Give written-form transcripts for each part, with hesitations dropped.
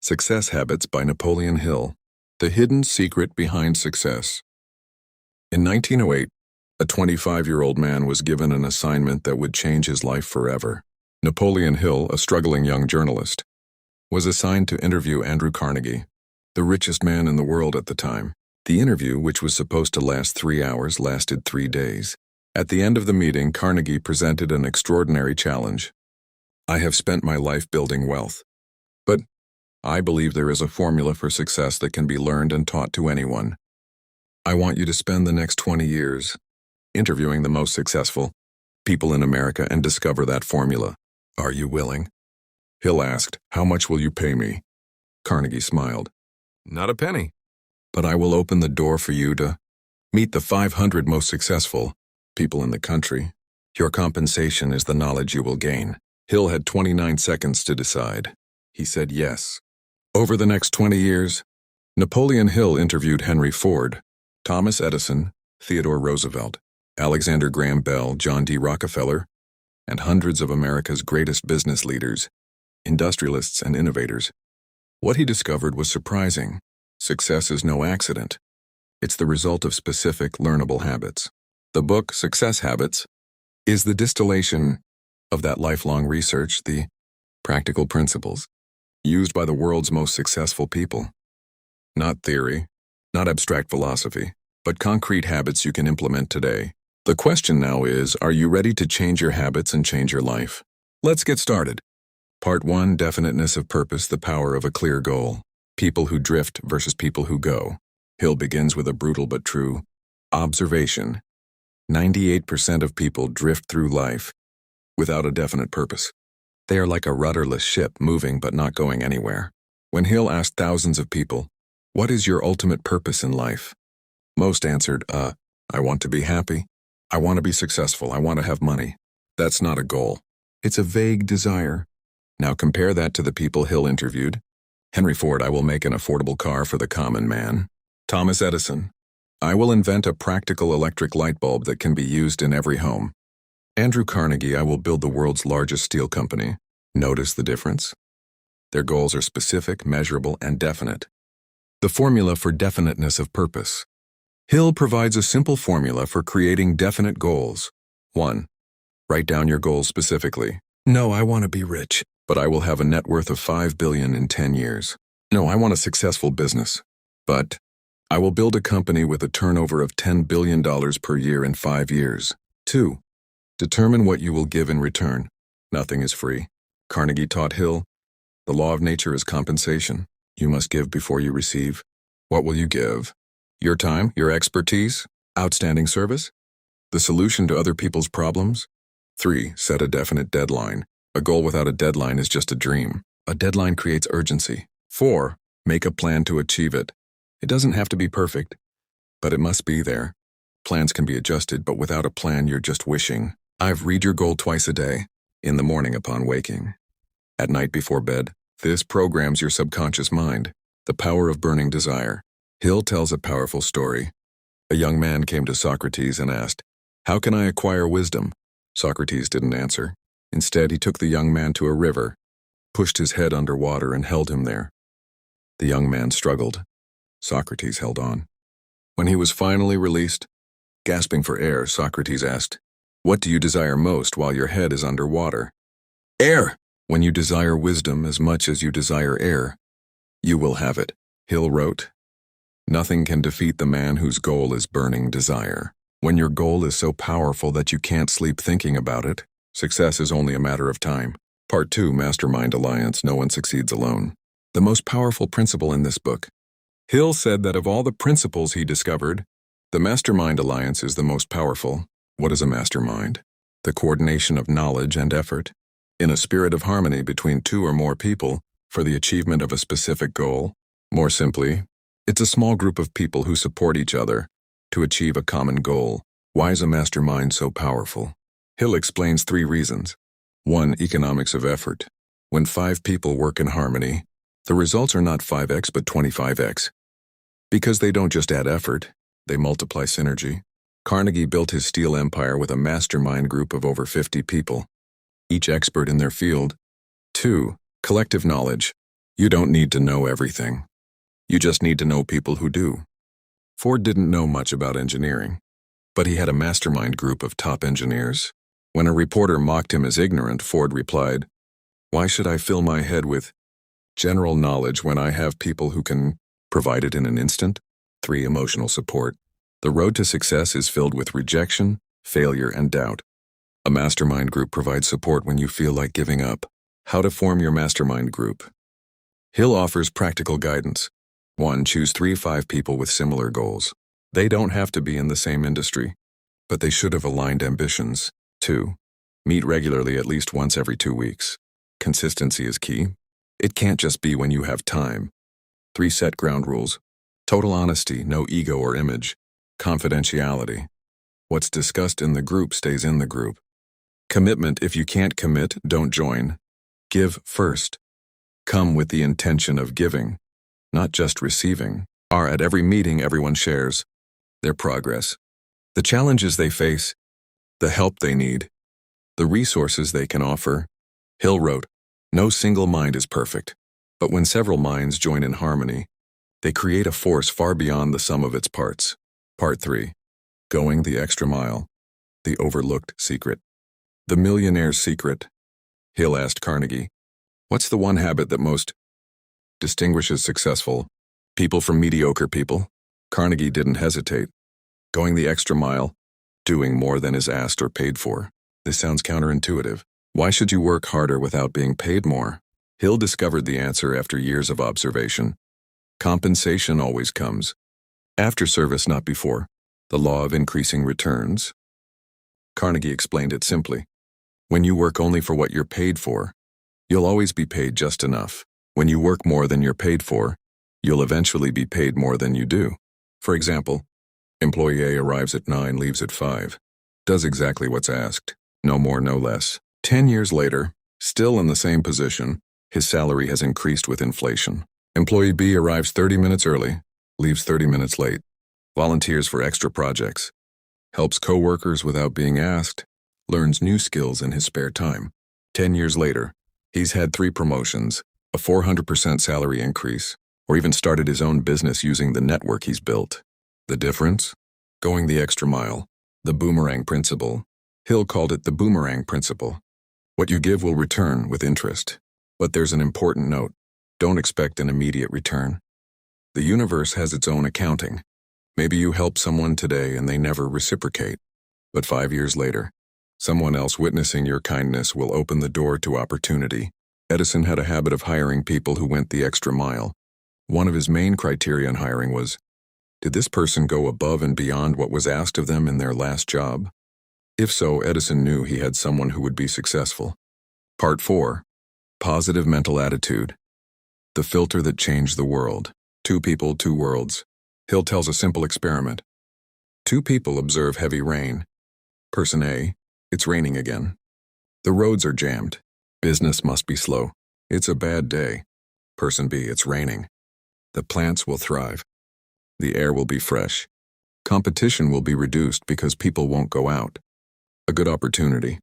Success Habits by Napoleon Hill. The Hidden Secret Behind Success. In 1908, a 25-year-old man was given an assignment that would change his life forever. Napoleon Hill, a struggling young journalist, was assigned to interview Andrew Carnegie, the richest man in the world at the time. The interview, which was supposed to last 3 hours, lasted 3 days. At the end of the meeting, Carnegie presented an extraordinary challenge. "I have spent my life building wealth, but I believe there is a formula for success that can be learned and taught to anyone. I want you to spend the next 20 years interviewing the most successful people in America and discover that formula. Are you willing?" Hill asked, "How much will you pay me?" Carnegie smiled. "Not a penny. But I will open the door for you to meet the 500 most successful people in the country. Your compensation is the knowledge you will gain." Hill had 29 seconds to decide. He said yes. Over the next 20 years, Napoleon Hill interviewed Henry Ford, Thomas Edison, Theodore Roosevelt, Alexander Graham Bell, John D. Rockefeller, and hundreds of America's greatest business leaders, industrialists, and innovators. What he discovered was surprising. Success is no accident. It's the result of specific, learnable habits. The book, Success Habits, is the distillation of that lifelong research, the practical principles used by the world's most successful people. Not theory, not abstract philosophy, but concrete habits you can implement today. The question now is, are you ready to change your habits and change your life? Let's get started. Part 1, Definiteness of Purpose, the Power of a Clear Goal. People who drift versus people who go. Hill begins with a brutal but true observation. 98% of people drift through life without a definite purpose. They are like a rudderless ship, moving but not going anywhere. When Hill asked thousands of people, "What is your ultimate purpose in life?" most answered, I want to be happy. I want to be successful. I want to have money." That's not a goal. It's a vague desire. Now compare that to the people Hill interviewed. Henry Ford, "I will make an affordable car for the common man." Thomas Edison, "I will invent a practical electric light bulb that can be used in every home." Andrew Carnegie, "I will build the world's largest steel company." Notice the difference? Their goals are specific, measurable, and definite. The formula for definiteness of purpose. Hill provides a simple formula for creating definite goals. 1. Write down your goals specifically. "No, I want to be rich, but I will have a net worth of $5 billion in 10 years. No, I want a successful business, but I will build a company with a turnover of $10 billion per year in 5 years. 2. Determine what you will give in return. Nothing is free. Carnegie taught Hill, "The law of nature is compensation. You must give before you receive." What will you give? Your time, your expertise, outstanding service, the solution to other people's problems? 3. Set a definite deadline. A goal without a deadline is just a dream. A deadline creates urgency. 4. Make a plan to achieve it. It doesn't have to be perfect, but it must be there. Plans can be adjusted, but without a plan, you're just wishing. Read your goal twice a day, in the morning upon waking, at night before bed. This programs your subconscious mind. The power of burning desire. Hill tells a powerful story. A young man came to Socrates and asked, "How can I acquire wisdom?" Socrates didn't answer. Instead, he took the young man to a river, pushed his head under water, and held him there. The young man struggled. Socrates held on. When he was finally released, gasping for air, Socrates asked, "What do you desire most while your head is under water?" "Air!" When you desire wisdom as much as you desire air, you will have it. Hill wrote, "Nothing can defeat the man whose goal is burning desire." When your goal is so powerful that you can't sleep thinking about it, success is only a matter of time. Part 2, Mastermind Alliance. No one succeeds alone. The most powerful principle in this book. Hill said that of all the principles he discovered, the Mastermind Alliance is the most powerful. What is a mastermind? The coordination of knowledge and effort, in a spirit of harmony between 2 or more people, for the achievement of a specific goal. More simply, it's a small group of people who support each other to achieve a common goal. Why is a mastermind so powerful? Hill explains 3 reasons. 1. Economics of effort. When 5 people work in harmony, the results are not 5x but 25x. Because they don't just add effort, they multiply synergy. Carnegie built his steel empire with a mastermind group of over 50 people, each expert in their field. 2. Collective knowledge. You don't need to know everything. You just need to know people who do. Ford didn't know much about engineering, but he had a mastermind group of top engineers. When a reporter mocked him as ignorant, Ford replied, "Why should I fill my head with general knowledge when I have people who can provide it in an instant?" 3. Emotional support. The road to success is filled with rejection, failure, and doubt. A mastermind group provides support when you feel like giving up. How to form your mastermind group. Hill offers practical guidance. 1. Choose 3-5 people with similar goals. They don't have to be in the same industry, but they should have aligned ambitions. 2. Meet regularly, at least once every 2 weeks. Consistency is key. It can't just be when you have time. 3. Set ground rules. Total honesty, no ego or image. Confidentiality. What's discussed in the group stays in the group. Commitment. If you can't commit, don't join. Give first. Come with the intention of giving, not just receiving. At every meeting, everyone shares their progress, the challenges they face, the help they need, the resources they can offer. Hill wrote, "No single mind is perfect, but when several minds join in harmony, they create a force far beyond the sum of its parts." Part 3. Going the extra mile. The overlooked secret. The millionaire's secret. Hill asked Carnegie, "What's the one habit that most distinguishes successful people from mediocre people?" Carnegie didn't hesitate. Going the extra mile, doing more than is asked or paid for. This sounds counterintuitive. Why should you work harder without being paid more? Hill discovered the answer after years of observation. Compensation always comes after service, not before. The law of increasing returns. Carnegie explained it simply. When you work only for what you're paid for, you'll always be paid just enough. When you work more than you're paid for, you'll eventually be paid more than you do. For example, employee A arrives at 9, leaves at 5, does exactly what's asked, no more, no less. 10 years later, still in the same position, his salary has increased with inflation. Employee B arrives 30 minutes early, leaves 30 minutes late, volunteers for extra projects, helps coworkers without being asked, learns new skills in his spare time. 10 years later, he's had 3 promotions, a 400% salary increase, or even started his own business using the network he's built. The difference? Going the extra mile. The boomerang principle. Hill called it the boomerang principle. What you give will return with interest. But there's an important note. Don't expect an immediate return. The universe has its own accounting. Maybe you help someone today and they never reciprocate. But 5 years later, someone else witnessing your kindness will open the door to opportunity. Edison had a habit of hiring people who went the extra mile. One of his main criteria in hiring was, did this person go above and beyond what was asked of them in their last job? If so, Edison knew he had someone who would be successful. Part 4. Positive mental attitude. The filter that changed the world. 2 people, 2 worlds. Hill tells a simple experiment. 2 people observe heavy rain. Person A, it's raining again. The roads are jammed. Business must be slow. It's a bad day. Person B, it's raining. The plants will thrive. The air will be fresh. Competition will be reduced because people won't go out. A good opportunity.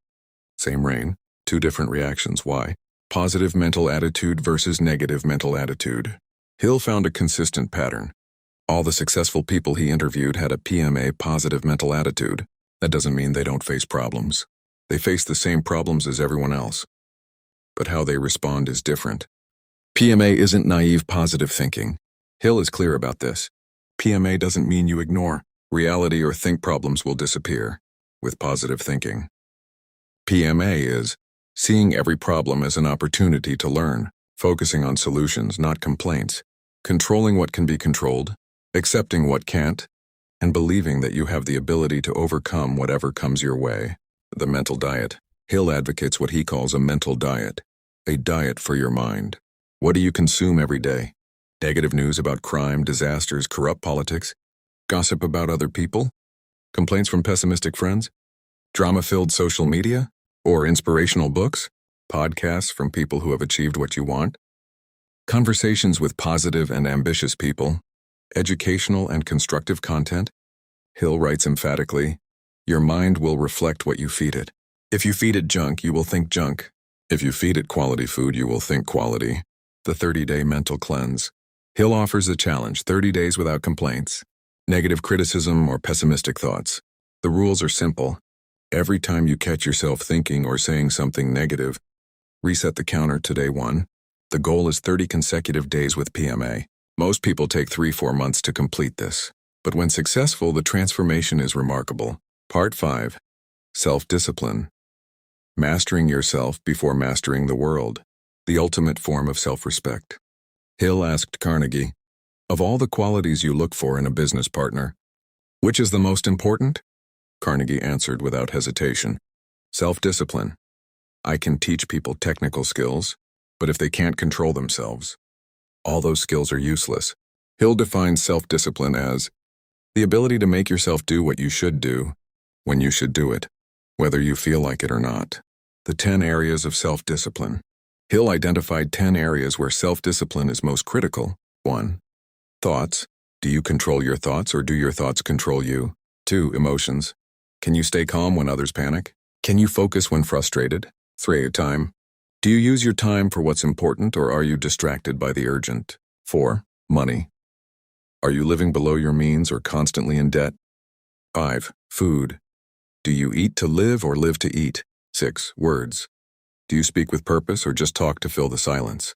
Same rain, 2 different reactions. Why? Positive mental attitude versus negative mental attitude. Hill found a consistent pattern. All the successful people he interviewed had a PMA, positive mental attitude. That doesn't mean they don't face problems. They face the same problems as everyone else. But how they respond is different. PMA isn't naive positive thinking. Hill is clear about this. PMA doesn't mean you ignore reality or think problems will disappear with positive thinking. PMA is seeing every problem as an opportunity to learn, focusing on solutions, not complaints, controlling what can be controlled, accepting what can't, and believing that you have the ability to overcome whatever comes your way. The mental diet. Hill advocates what he calls a mental diet, a diet for your mind. What do you consume every day? Negative news about crime, disasters, corrupt politics, gossip about other people, complaints from pessimistic friends, drama-filled social media, or inspirational books, podcasts from people who have achieved what you want, conversations with positive and ambitious people, educational and constructive content. Hill writes emphatically, your mind will reflect what you feed it. If you feed it junk, you will think junk. If you feed it quality food, you will think quality. The 30-day mental cleanse. Hill offers a challenge: 30 days without complaints, negative criticism, or pessimistic thoughts. The rules are simple. Every time you catch yourself thinking or saying something negative, reset the counter to day 1. The goal is 30 consecutive days with PMA. Most people take 3-4 months to complete this, but when successful, the transformation is remarkable. Part 5. Self-discipline. Mastering yourself before mastering the world. The ultimate form of self-respect. Hill asked Carnegie, "Of all the qualities you look for in a business partner, which is the most important?" Carnegie answered without hesitation, "Self-discipline. I can teach people technical skills, but if they can't control themselves, all those skills are useless." Hill defines self-discipline as the ability to make yourself do what you should do when you should do it, whether you feel like it or not. The 10 areas of self-discipline. Hill identified 10 areas where self-discipline is most critical. 1. Thoughts. Do you control your thoughts or do your thoughts control you? 2. Emotions. Can you stay calm when others panic? Can you focus when frustrated? 3. Time. Do you use your time for what's important or are you distracted by the urgent? 4. Money. Are you living below your means or constantly in debt? 5. Food. Do you eat to live or live to eat? 6. Words. Do you speak with purpose or just talk to fill the silence?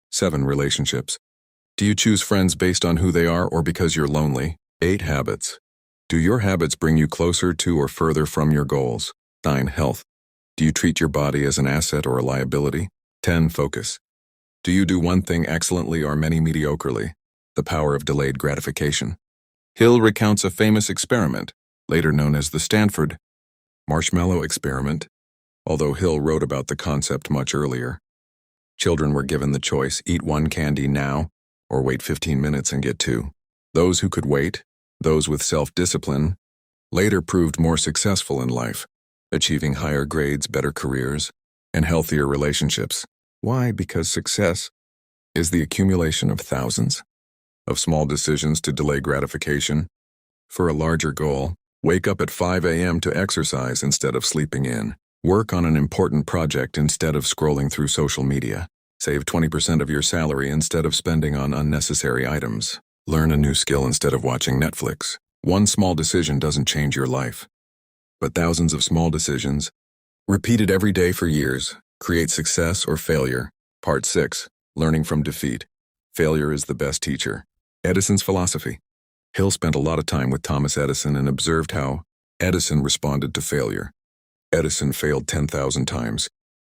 7. Relationships. Do you choose friends based on who they are or because you're lonely? 8. Habits. Do your habits bring you closer to or further from your goals? 9. Health. Do you treat your body as an asset or a liability? 10. Focus. Do you do one thing excellently or many mediocrely? The power of delayed gratification. Hill recounts a famous experiment, later known as the Stanford marshmallow experiment, although Hill wrote about the concept much earlier. Children were given the choice: eat one candy now or wait 15 minutes and get 2. Those who could wait, those with self-discipline, later proved more successful in life, achieving higher grades, better careers, and healthier relationships. Why? Because success is the accumulation of thousands of small decisions to delay gratification for a larger goal. Wake up at 5 a.m. to exercise instead of sleeping in. Work on an important project instead of scrolling through social media. Save 20% of your salary instead of spending on unnecessary items. Learn a new skill instead of watching Netflix. One small decision doesn't change your life, but thousands of small decisions, repeated every day for years, create success or failure. Part 6. Learning from defeat. Failure is the best teacher. Edison's philosophy. Hill spent a lot of time with Thomas Edison and observed how Edison responded to failure. Edison failed 10,000 times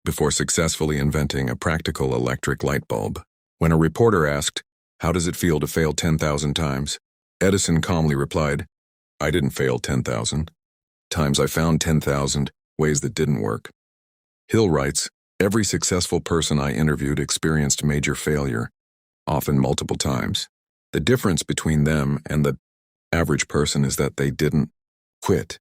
before successfully inventing a practical electric light bulb. When a reporter asked, "How does it feel to fail 10,000 times?" Edison calmly replied, "I didn't fail 10,000 times. I found 10,000 ways that didn't work." Hill writes, "Every successful person I interviewed experienced major failure, often multiple times. The difference between them and the average person is that they didn't quit.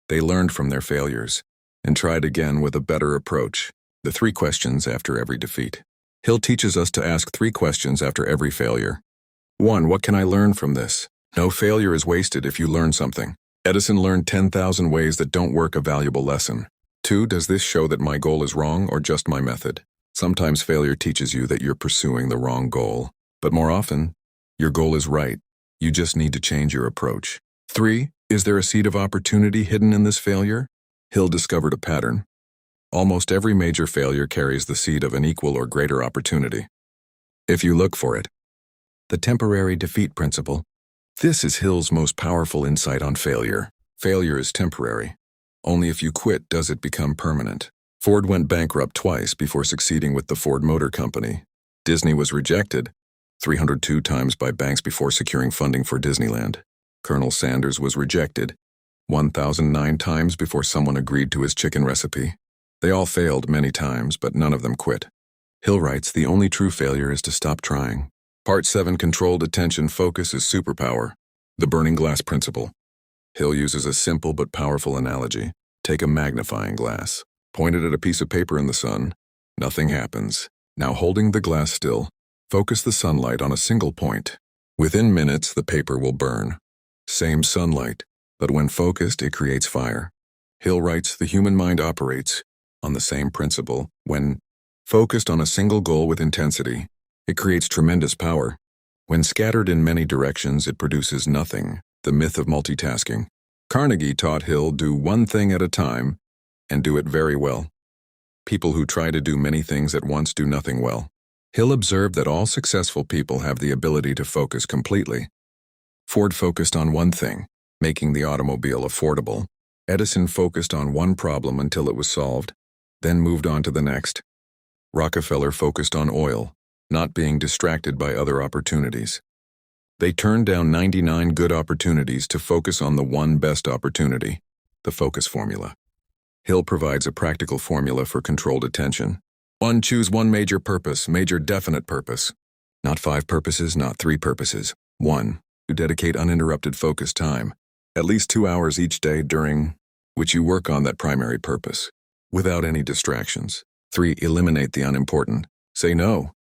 They learned from their failures and tried again with a better approach." The 3 questions after every defeat. Hill teaches us to ask 3 questions after every failure. 1. What can I learn from this? No failure is wasted if you learn something. Edison learned 10,000 ways that don't work, a valuable lesson. 2. Does this show that my goal is wrong or just my method? Sometimes failure teaches you that you're pursuing the wrong goal, but more often, your goal is right. You just need to change your approach. 3. Is there a seed of opportunity hidden in this failure? Hill discovered a pattern. Almost every major failure carries the seed of an equal or greater opportunity, if you look for it. The temporary defeat principle. This is Hill's most powerful insight on failure. Failure is temporary. Only if you quit does it become permanent. Ford went bankrupt twice before succeeding with the Ford Motor Company. Disney was rejected 302 times by banks before securing funding for Disneyland. Colonel Sanders was rejected 1,009 times before someone agreed to his chicken recipe. They all failed many times, but none of them quit. Hill writes, the only true failure is to stop trying. Part 7. Controlled attention focus is superpower. The burning glass principle. Hill uses a simple but powerful analogy. Take a magnifying glass. Point it at a piece of paper in the sun. Nothing happens. Now, holding the glass still, focus the sunlight on a single point. Within minutes, the paper will burn. Same sunlight, but when focused, it creates fire. Hill writes, the human mind operates on the same principle. When focused on a single goal with intensity, It creates tremendous power. When scattered in many directions, it produces nothing. The myth of multitasking. Carnegie taught Hill do one thing at a time and do it very well. People who try to do many things at once do nothing well. Hill observed that all successful people have the ability to focus completely. Ford focused on one thing, making the automobile affordable. Edison focused on one problem until it was solved, then moved on to the next. Rockefeller focused on oil, not being distracted by other opportunities. They turned down 99 good opportunities to focus on the one best opportunity, the focus formula. Hill provides a practical formula for controlled attention. 1. Choose one major purpose, major definite purpose. Not 5 purposes, not 3 purposes. 1. To dedicate uninterrupted focus time, at least 2 hours each day during which you work on that primary purpose, without any distractions. 3. Eliminate the unimportant. Say no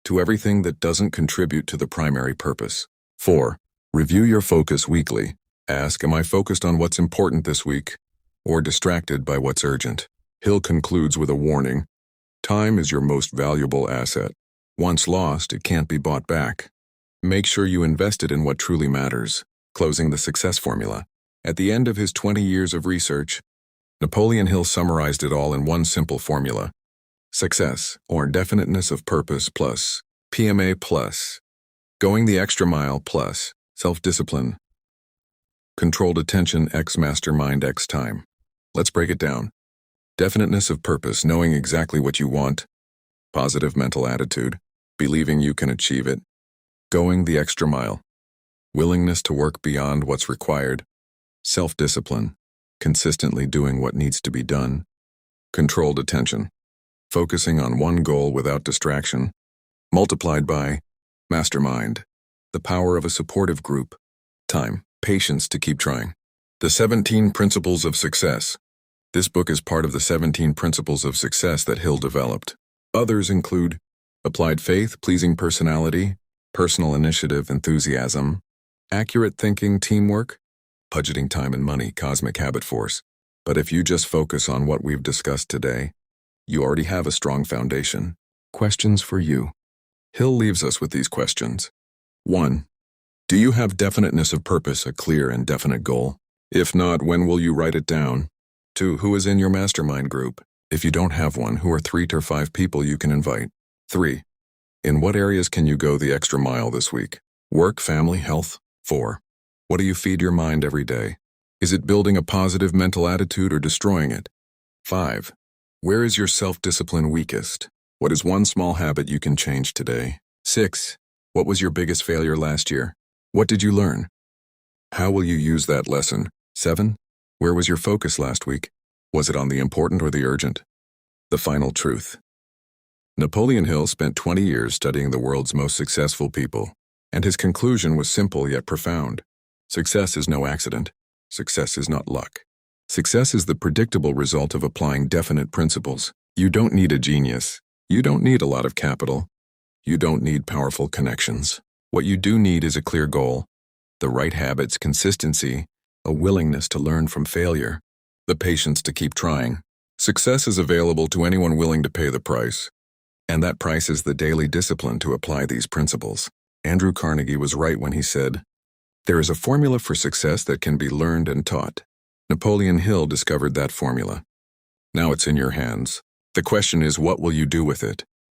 to everything that doesn't contribute to the primary purpose. 4. Review your focus weekly. Ask, am I focused on what's important this week, or distracted by what's urgent? Hill concludes with a warning. Time is your most valuable asset. Once lost, it can't be bought back. Make sure you invest it in what truly matters. Closing the success formula. At the end of his 20 years of research, Napoleon Hill summarized it all in one simple formula. Success, or definiteness of purpose plus PMA plus going the extra mile plus self-discipline. Controlled attention x mastermind x time. Let's break it down. Definiteness of purpose, knowing exactly what you want. Positive mental attitude, believing you can achieve it. Going the extra mile. Willingness to work beyond what's required. Self-discipline, consistently doing what needs to be done. Controlled attention, focusing on one goal without distraction. Multiplied by mastermind, the power of a supportive group. Time, patience to keep trying. The 17 Principles of Success. This book is part of the 17 Principles of Success that Hill developed. Others include applied faith, pleasing personality, personal initiative, enthusiasm, accurate thinking, teamwork, budgeting time and money, cosmic habit force. But if you just focus on what we've discussed today, you already have a strong foundation. Questions for you. Hill leaves us with these questions. 1. Do you have definiteness of purpose, a clear and definite goal? If not, when will you write it down? 2. Who is in your mastermind group? If you don't have one, who are 3 to 5 people you can invite? 3. In what areas can you go the extra mile this week? Work, family, health? 4. What do you feed your mind every day? Is it building a positive mental attitude or destroying it? 5. Where is your self-discipline weakest? What is one small habit you can change today? 6. What was your biggest failure last year? What did you learn? How will you use that lesson? 7. Where was your focus last week? Was it on the important or the urgent? The final truth. Napoleon Hill spent 20 years studying the world's most successful people, and his conclusion was simple yet profound. Success is no accident. Success is not luck. Success is the predictable result of applying definite principles. You don't need a genius. You don't need a lot of capital. You don't need powerful connections. What you do need is a clear goal, the right habits, consistency, a willingness to learn from failure, the patience to keep trying. Success is available to anyone willing to pay the price, and that price is the daily discipline to apply these principles. Andrew Carnegie was right when he said, "There is a formula for success that can be learned and taught." Napoleon Hill discovered that formula. Now it's in your hands. The question is, what will you do with it?